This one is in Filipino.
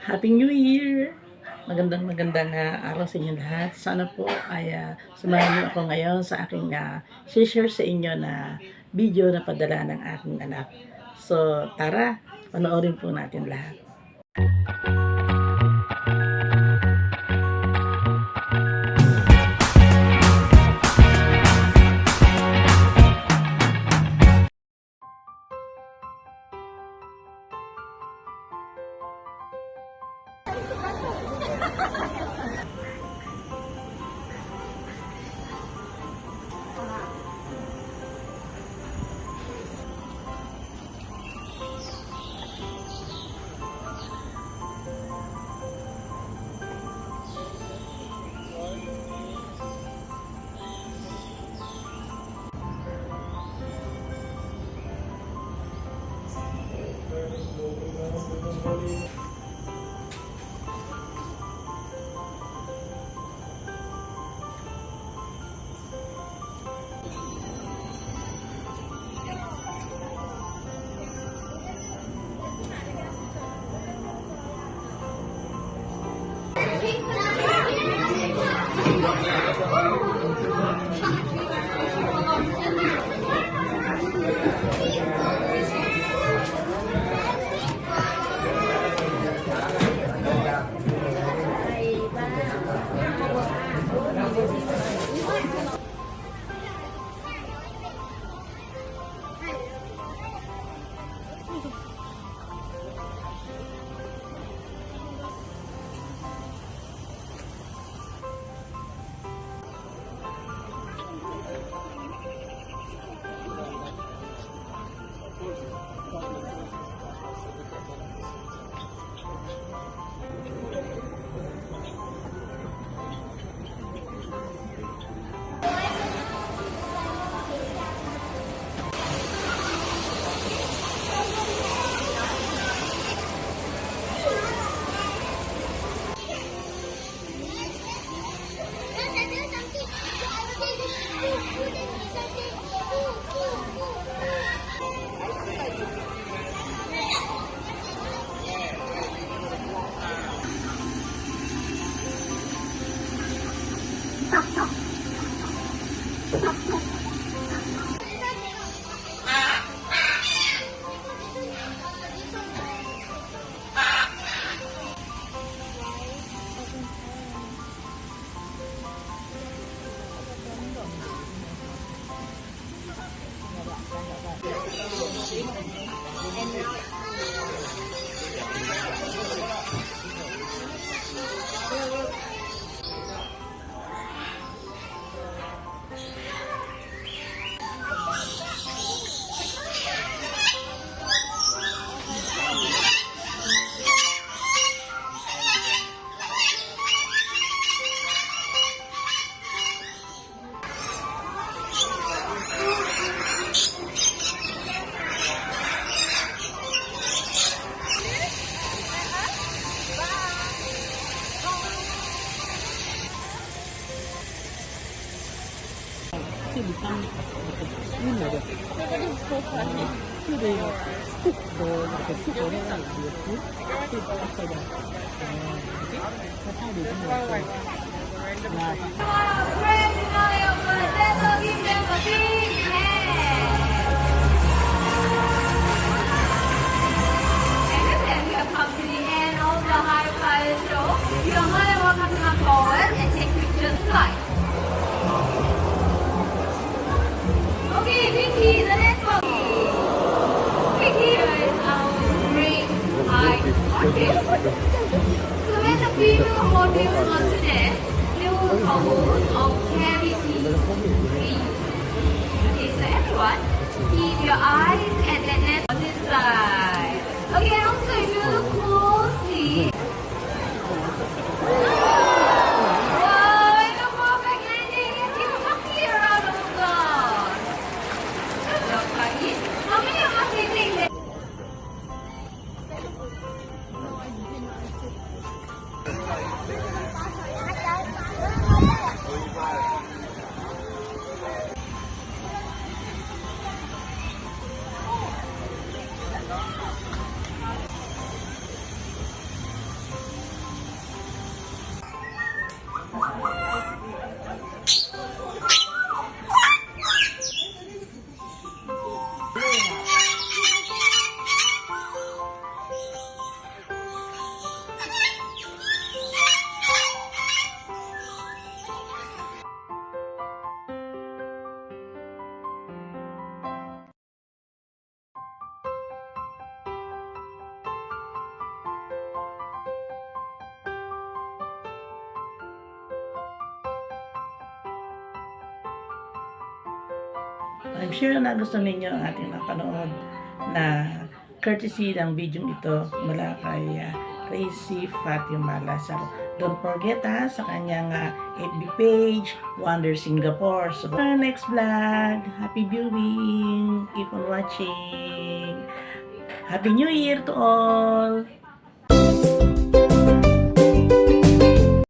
Happy New Year! Magandang araw sa inyo lahat. Sana po ay samahan niyo ako ngayon sa aking share sa inyo na video na padala ng aking anak. So, tara, panoorin po natin lahat. So when the people modules for today, they will compose of cavity trees. Okay, so everyone, keep your eyes and then let's on this side. Okay, and also if you look closely. Wow, it's a perfect landing. Give Chucky a round of applause. Good job, Chucky. How many of us think that? I'm sure na gusto ninyo ang ating napanood na courtesy ng video ito mula kay Tracy Fatima Lazaro. Don't forget sa kanyang FB page, Wonder Singapore. So, next vlog. Happy viewing. Keep on watching. Happy New Year to all.